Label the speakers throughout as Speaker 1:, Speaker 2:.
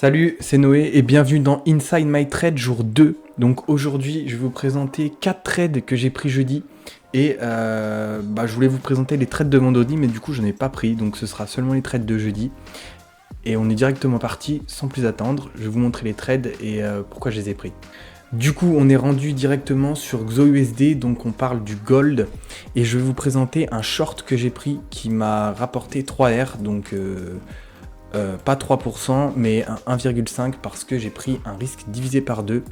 Speaker 1: Salut, c'est Noé et bienvenue dans Inside My Trade jour 2. Donc aujourd'hui, je vais vous présenter 4 trades que j'ai pris jeudi. Et je voulais vous présenter les trades de vendredi, mais du coup, je n'en ai pas pris. Donc ce sera seulement les trades de jeudi. Et on est directement parti sans plus attendre. Je vais vous montrer les trades et pourquoi je les ai pris. Du coup, on est rendu directement sur XOUSD, donc on parle du gold. Et je vais vous présenter un short que j'ai pris qui m'a rapporté 3R, donc pas 3%, mais un 1,5 parce que j'ai pris un risque divisé par 2.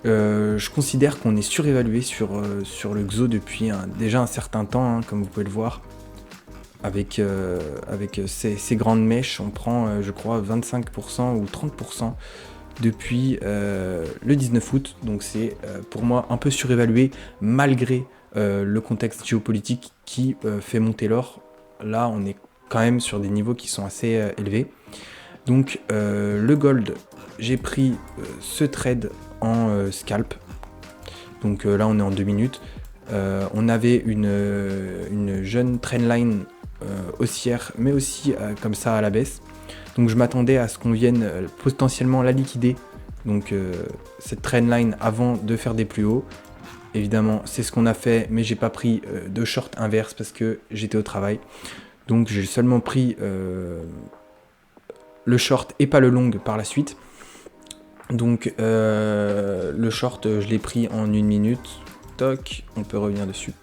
Speaker 1: Je considère qu'on est surévalué sur le XO depuis déjà un certain temps, hein, comme vous pouvez le voir. Avec ces grandes mèches, on prend, je crois, 25% ou 30% depuis le 19 août. Donc c'est pour moi un peu surévalué, malgré le contexte géopolitique qui fait monter l'or. Là, on est quand même sur des niveaux qui sont assez élevés. Donc le gold, j'ai pris ce trade en scalp. Donc là, on est en 2 minutes. On avait une jeune trendline haussière, mais aussi comme ça à la baisse. Donc je m'attendais à ce qu'on vienne potentiellement la liquider. Donc cette trendline avant de faire des plus hauts. Évidemment, c'est ce qu'on a fait, mais j'ai pas pris de short inverse parce que j'étais au travail. Donc j'ai seulement pris le short et pas le long par la suite. Donc le short, je l'ai pris en 1 minute. Toc, on peut revenir dessus.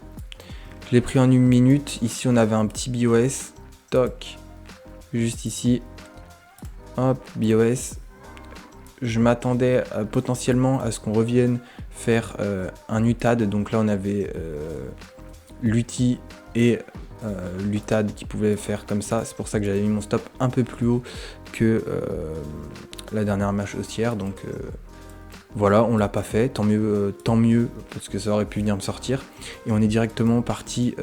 Speaker 1: Je l'ai pris en 1 minute. Ici, on avait un petit BOS. Toc, juste ici. Hop, BOS. Je m'attendais potentiellement à ce qu'on revienne faire un UTAD. Donc là, on avait l'UTI et l'UTAD qui pouvait faire comme ça. C'est pour ça que j'avais mis mon stop un peu plus haut que la dernière marche haussière. Donc voilà, on l'a pas fait. Tant mieux, parce que ça aurait pu venir me sortir. Et on est directement parti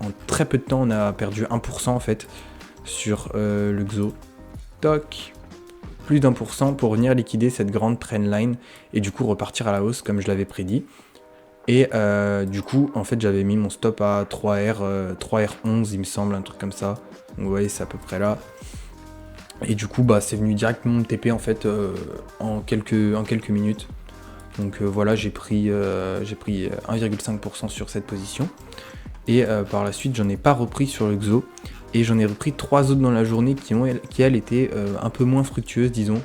Speaker 1: en très peu de temps. On a perdu 1% en fait sur le XO. Toc, plus d'1% pour venir liquider cette grande trendline et du coup repartir à la hausse comme je l'avais prédit. Et du coup, en fait, j'avais mis mon stop à 3R11, il me semble, un truc comme ça. Donc vous voyez, c'est à peu près là. Et du coup, c'est venu directement me TP en fait en quelques minutes. Donc voilà, j'ai pris 1,5% sur cette position. Et par la suite, j'en ai pas repris sur le XO. Et j'en ai repris 3 autres dans la journée qui elles étaient un peu moins fructueuses, disons.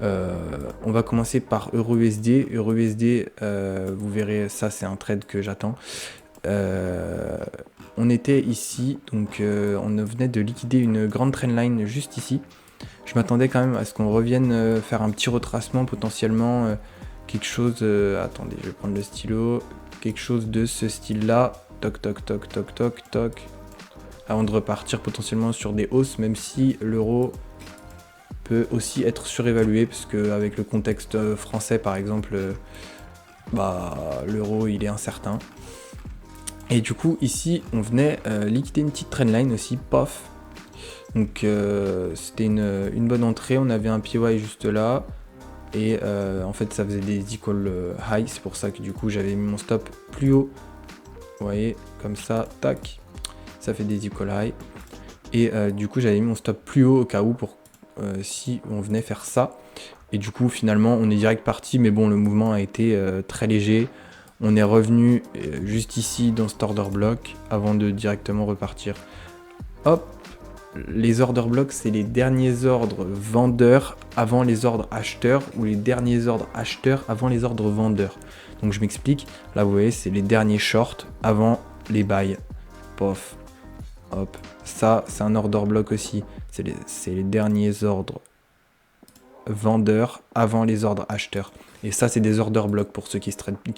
Speaker 1: On va commencer par EURUSD. EURUSD, vous verrez, ça c'est un trade que j'attends. On était ici, donc on venait de liquider une grande trendline juste ici. Je m'attendais quand même à ce qu'on revienne faire un petit retracement potentiellement, quelque chose... attendez, je vais prendre le stylo. Quelque chose de ce style-là. Toc, toc, toc, toc, toc, toc. Avant de repartir potentiellement sur des hausses, même si l'euro peut aussi être surévalué, parce qu'avec le contexte français par exemple, l'euro il est incertain. Et du coup ici on venait liquider une petite trendline aussi, pof. Donc c'était une bonne entrée, on avait un PY juste là. Et en fait ça faisait des equal high, c'est pour ça que du coup j'avais mis mon stop plus haut. Vous voyez, comme ça, tac. Ça fait des equal high. Et du coup j'avais mis mon stop plus haut au cas où pour si on venait faire ça. Et du coup finalement on est direct parti, mais bon le mouvement a été très léger. On est revenu juste ici dans cet order block avant de directement repartir. Hop, les order blocks c'est les derniers ordres vendeurs avant les ordres acheteurs, ou les derniers ordres acheteurs avant les ordres vendeurs. Donc je m'explique, là vous voyez c'est les derniers shorts avant les buys. Pof. Hop, ça c'est un order block aussi, c'est les derniers ordres vendeurs avant les ordres acheteurs. Et ça c'est des order blocks pour ceux qui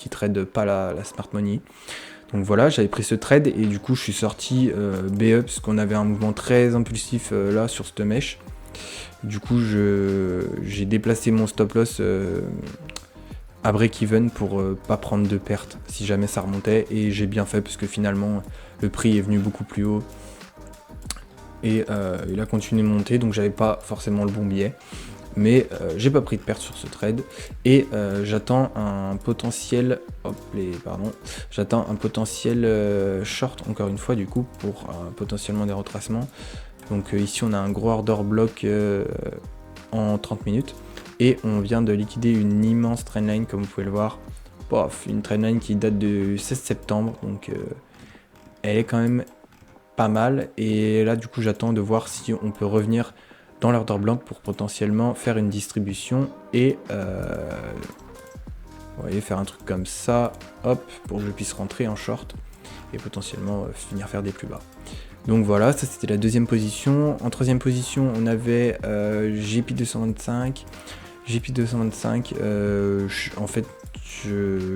Speaker 1: tradent pas la smart money. Donc voilà, j'avais pris ce trade et du coup je suis sorti BE parce qu'on avait un mouvement très impulsif là sur cette mèche. Du coup j'ai déplacé mon stop loss à break-even pour pas prendre de perte si jamais ça remontait, et j'ai bien fait parce que finalement le prix est venu beaucoup plus haut et il a continué de monter, donc j'avais pas forcément le bon billet, mais j'ai pas pris de perte sur ce trade. Et j'attends un potentiel short encore une fois du coup pour potentiellement des retracements. Donc ici on a un gros order block en 30 minutes. Et on vient de liquider une immense trendline, comme vous pouvez le voir. Pof, une trendline qui date du 16 septembre, donc elle est quand même pas mal. Et là, du coup, j'attends de voir si on peut revenir dans l'order block pour potentiellement faire une distribution et vous voyez, faire un truc comme ça, hop, pour que je puisse rentrer en short et potentiellement finir faire des plus bas. Donc voilà, ça c'était la deuxième position. En troisième position, on avait GP225. GP225, en fait,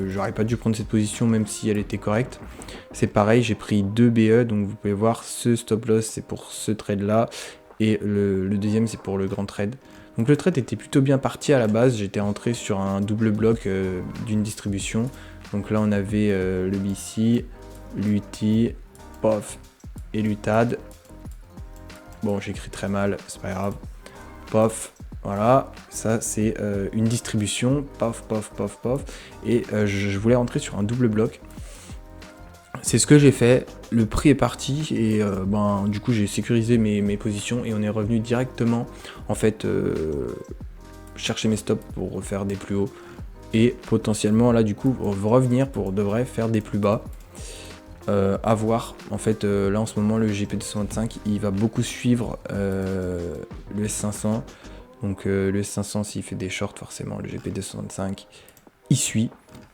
Speaker 1: j'aurais pas dû prendre cette position même si elle était correcte. C'est pareil, j'ai pris 2 BE, donc vous pouvez voir, ce stop loss c'est pour ce trade là, et le deuxième c'est pour le grand trade. Donc le trade était plutôt bien parti à la base, j'étais entré sur un double bloc d'une distribution. Donc là on avait le BC, l'UT, POF et l'UTAD. Bon, j'écris très mal, c'est pas grave. POF, voilà, ça c'est une distribution, POF, POF, POF, POF. Et je voulais rentrer sur un double bloc. C'est ce que j'ai fait, le prix est parti et du coup j'ai sécurisé mes positions et on est revenu directement en fait chercher mes stops pour refaire des plus hauts et potentiellement là du coup revenir pour de vrai faire des plus bas. À voir, en fait là en ce moment le GP225 il va beaucoup suivre le S500, donc le S500 s'il fait des shorts forcément le GP225 il suit.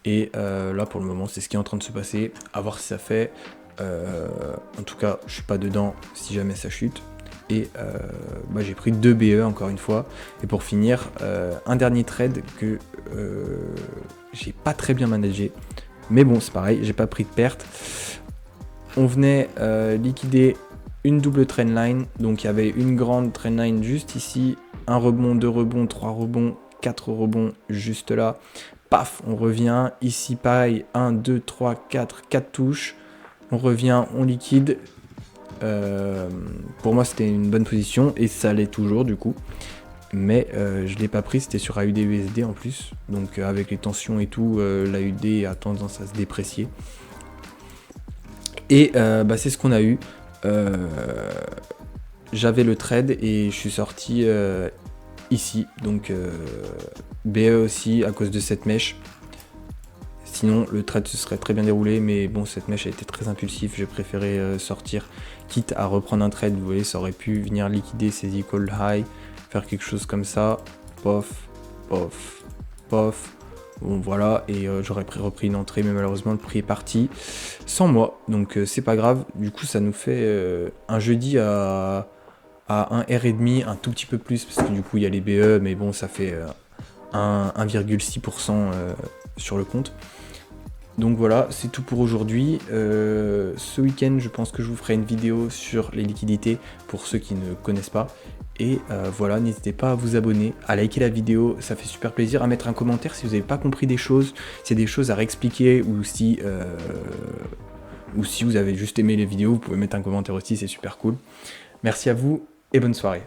Speaker 1: Et là pour le moment c'est ce qui est en train de se passer, à voir si ça fait. En tout cas je suis pas dedans si jamais ça chute. Et j'ai pris 2 BE encore une fois. Et pour finir, un dernier trade que j'ai pas très bien managé. Mais bon c'est pareil, j'ai pas pris de perte. On venait liquider une double trendline. Donc il y avait une grande trendline juste ici, un rebond, 2 rebonds, 3 rebonds, 4 rebonds juste là. Paf, on revient, ici pareil, 1, 2, 3, 4 touches, on revient, on liquide. Pour moi c'était une bonne position et ça l'est toujours du coup. Mais je ne l'ai pas pris, c'était sur AUD-USD en plus. Donc avec les tensions et tout, l'AUD a tendance à se déprécier. Et c'est ce qu'on a eu. J'avais le trade et je suis sorti ici, donc BE aussi à cause de cette mèche. Sinon le trade se serait très bien déroulé, mais bon cette mèche a été très impulsive, j'ai préféré sortir, quitte à reprendre un trade. Vous voyez, ça aurait pu venir liquider ces equal high, faire quelque chose comme ça, pof, pof, pof. Bon voilà, et j'aurais repris une entrée, mais malheureusement le prix est parti sans moi, donc c'est pas grave. Du coup ça nous fait un jeudi à 1,5, un tout petit peu plus, parce que du coup il y a les BE, mais bon ça fait 1,6% sur le compte. Donc voilà, c'est tout pour aujourd'hui. Ce week-end, je pense que je vous ferai une vidéo sur les liquidités pour ceux qui ne connaissent pas. Et voilà, n'hésitez pas à vous abonner, à liker la vidéo, ça fait super plaisir, à mettre un commentaire si vous n'avez pas compris des choses, s'il y a des choses à réexpliquer ou si vous avez juste aimé les vidéos, vous pouvez mettre un commentaire aussi, c'est super cool. Merci à vous et bonne soirée.